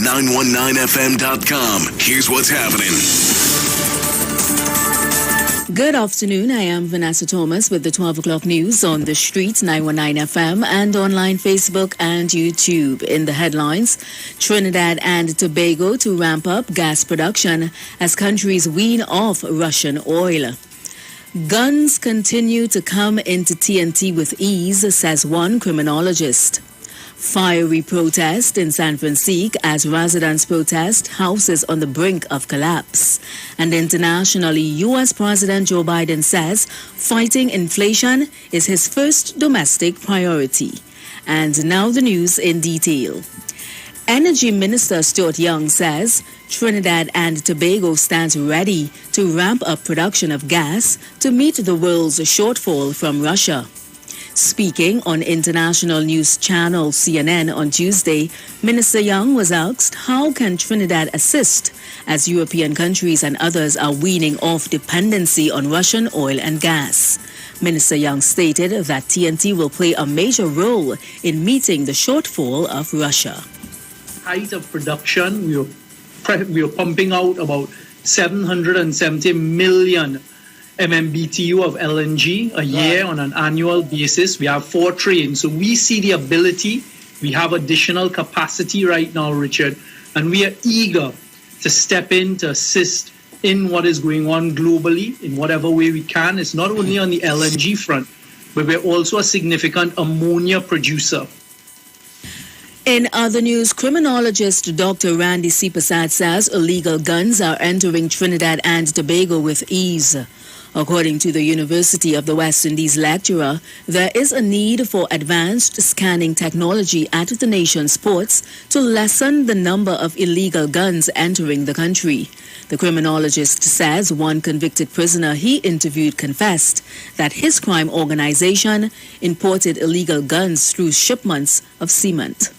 919fm.com. Here's what's happening. Good afternoon. I am Vanessa Thomas with the 12 o'clock news on the streets, 919 FM, and online Facebook and YouTube. In the headlines, Trinidad and Tobago to ramp up gas production as countries wean off Russian oil. Guns continue to come into TNT with ease, says one criminologist. Fiery protest in San Francisco as residents protest houses on the brink of collapse. And internationally, U.S. President Joe Biden says fighting inflation is his first domestic priority. And now the news in detail. Energy Minister Stuart Young says Trinidad and Tobago stands ready to ramp up production of gas to meet the world's shortfall from Russia. Speaking on international news channel CNN on Tuesday, Minister Young was asked how can Trinidad assist as European countries and others are weaning off dependency on Russian oil and gas. Minister Young stated that TNT will play a major role in meeting the shortfall of Russia. Height of production, we are pumping out about 770 million MMBTU of LNG a year on an annual basis. We have 4 trains. So we see the ability. We have additional capacity right now, Richard, and we are eager to step in to assist in what is going on globally in whatever way we can. It's not only on the LNG front, but we're also a significant ammonia producer. In other news, criminologist Dr. Randy Sipasad says illegal guns are entering Trinidad and Tobago with ease. According to the University of the West Indies lecturer, there is a need for advanced scanning technology at the nation's ports to lessen the number of illegal guns entering the country. The criminologist says one convicted prisoner he interviewed confessed that his crime organization imported illegal guns through shipments of cement.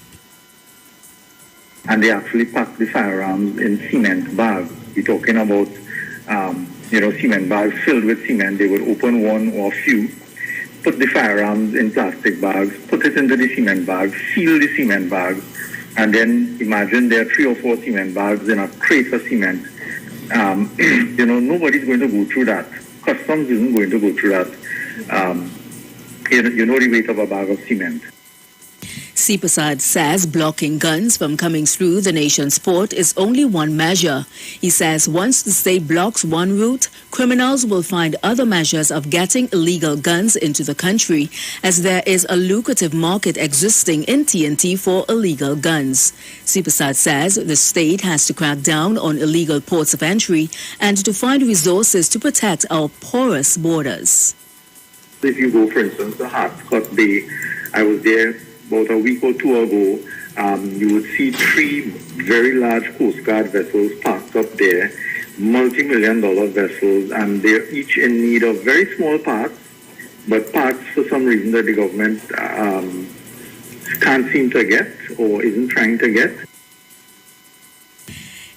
And they actually packed the firearms in cement bags. We're talking about cement bags filled with cement. They would open one or a few, put the firearms in plastic bags, put it into the cement bags, seal the cement bags, and then imagine there are 3 or 4 cement bags in a crate of cement. Nobody's going to go through that. Customs isn't going to go through that. The weight of a bag of cement. Sipasad says blocking guns from coming through the nation's port is only one measure. He says once the state blocks one route, criminals will find other measures of getting illegal guns into the country, as there is a lucrative market existing in TNT for illegal guns. Sipasad says the state has to crack down on illegal ports of entry and to find resources to protect our porous borders. If you go, for instance, to Hartscott Bay, I was there about a week or 2 ago. You would see 3 very large Coast Guard vessels parked up there, multi-million-dollar vessels, and they're each in need of very small parts, but parts for some reason that the government can't seem to get or isn't trying to get.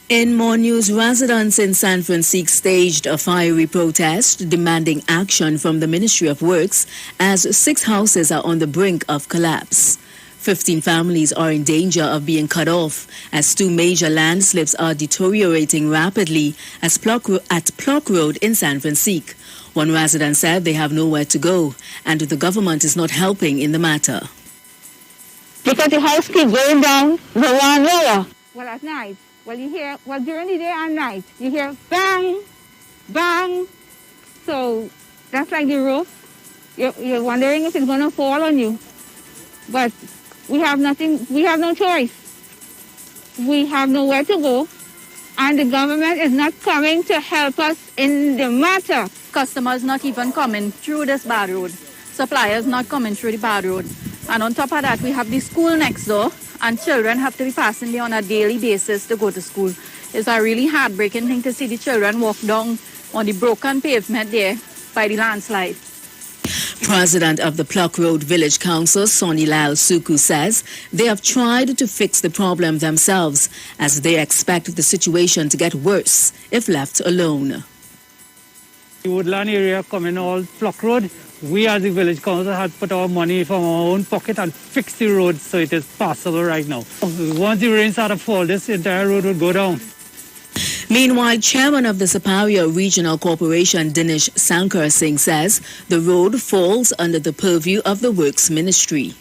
In more news, residents in San Francisco staged a fiery protest demanding action from the Ministry of Works as 6 houses are on the brink of collapse. 15 families are in danger of being cut off as 2 major landslips are deteriorating rapidly at Plock Road in San Francisco. One resident said they have nowhere to go and the government is not helping in the matter. Because the house keeps going down lower and lower. Well, at night, during the day and night, you hear bang, bang. So that's like the roof. You're wondering if it's going to fall on you. But we have nothing, we have no choice. We have nowhere to go. And the government is not coming to help us in the matter. Customers not even coming through this bad road. Suppliers not coming through the bad road. And on top of that, we have the school next door. And children have to be passing there on a daily basis to go to school. It's a really heartbreaking thing to see the children walk down on the broken pavement there by the landslide. President of the Plock Road Village Council, Sonny Lal Suku, says they have tried to fix the problem themselves as they expect the situation to get worse if left alone. The woodland area coming all Plock Road, We as the village council had put our money from our own pocket and fixed the road so it is passable right now. Once the rain started to fall, this entire road would go down. Meanwhile, chairman of the Superior Regional Corporation, Dinesh Sankar Singh, says the road falls under the purview of the Works Ministry.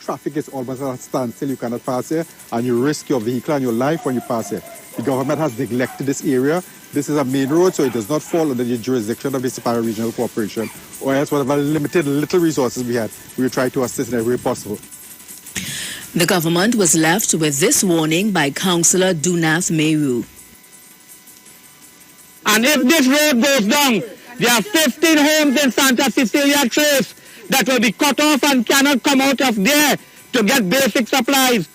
Traffic is almost at a standstill. You cannot pass here, and you risk your vehicle and your life when you pass here. The government has neglected this area. This is a main road, so it does not fall under the jurisdiction of the Superior Regional Corporation, or else whatever limited little resources we had, we will try to assist in every way possible. The government was left with this warning by Councillor Dunath Meru. And if this road goes down, there are 15 homes in Santa Cecilia Trace that will be cut off and cannot come out of there to get basic supplies.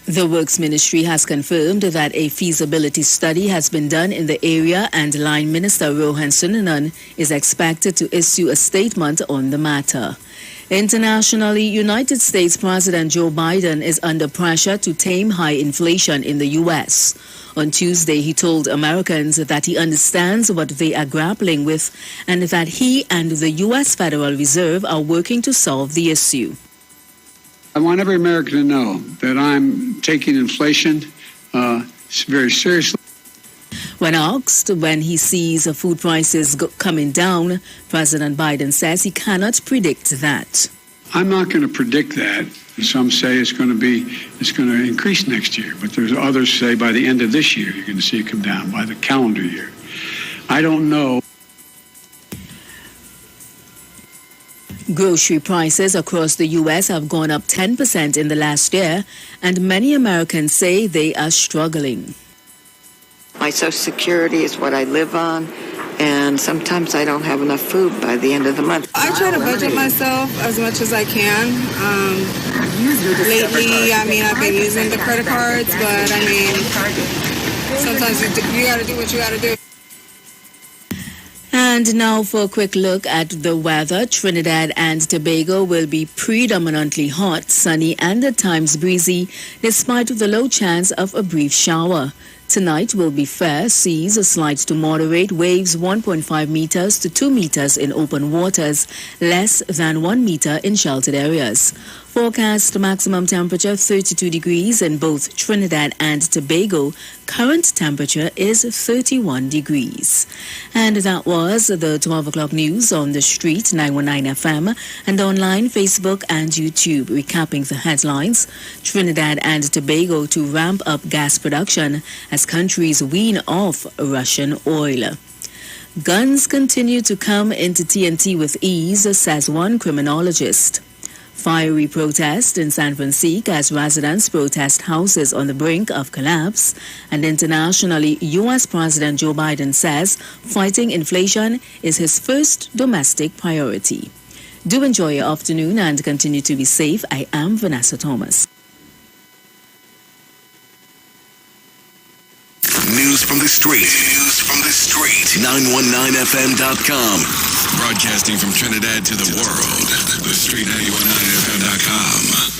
The Works Ministry has confirmed that a feasibility study has been done in the area, and Line Minister Rohan Sundanan is expected to issue a statement on the matter. Internationally, United States President Joe Biden is under pressure to tame high inflation in the U.S. On Tuesday, he told Americans that he understands what they are grappling with and that he and the U.S. Federal Reserve are working to solve the issue. I want every American to know that I'm taking inflation very seriously. When asked when he sees food prices coming down, President Biden says he cannot predict that. I'm not going to predict that. Some say it's going to increase next year, but there's others say by the end of this year you're going to see it come down by the calendar year. I don't know. Grocery prices across the U.S. have gone up 10% in the last year, and many Americans say they are struggling. My Social Security is what I live on, and sometimes I don't have enough food by the end of the month. I try to budget myself as much as I can. Lately, I've been using the credit cards, but sometimes you got to do what you got to do. And now for a quick look at the weather. Trinidad and Tobago will be predominantly hot, sunny and at times breezy, despite the low chance of a brief shower. Tonight will be fair, seas slight to moderate, waves 1.5 meters to 2 meters in open waters, less than 1 meter in sheltered areas. Forecast maximum temperature 32 degrees in both Trinidad and Tobago. Current temperature is 31 degrees. And that was the 12 o'clock news on the street, 919 FM, and online, Facebook and YouTube. Recapping the headlines: Trinidad and Tobago to ramp up gas production as countries wean off Russian oil. Guns continue to come into TNT with ease, says one criminologist. Fiery protest in San Francisco as residents protest houses on the brink of collapse. And internationally, U.S. President Joe Biden says fighting inflation is his first domestic priority. Do enjoy your afternoon and continue to be safe. I am Vanessa Thomas. News from the street. 919fm.com. Broadcasting from Trinidad to the world. The street 919fm.com.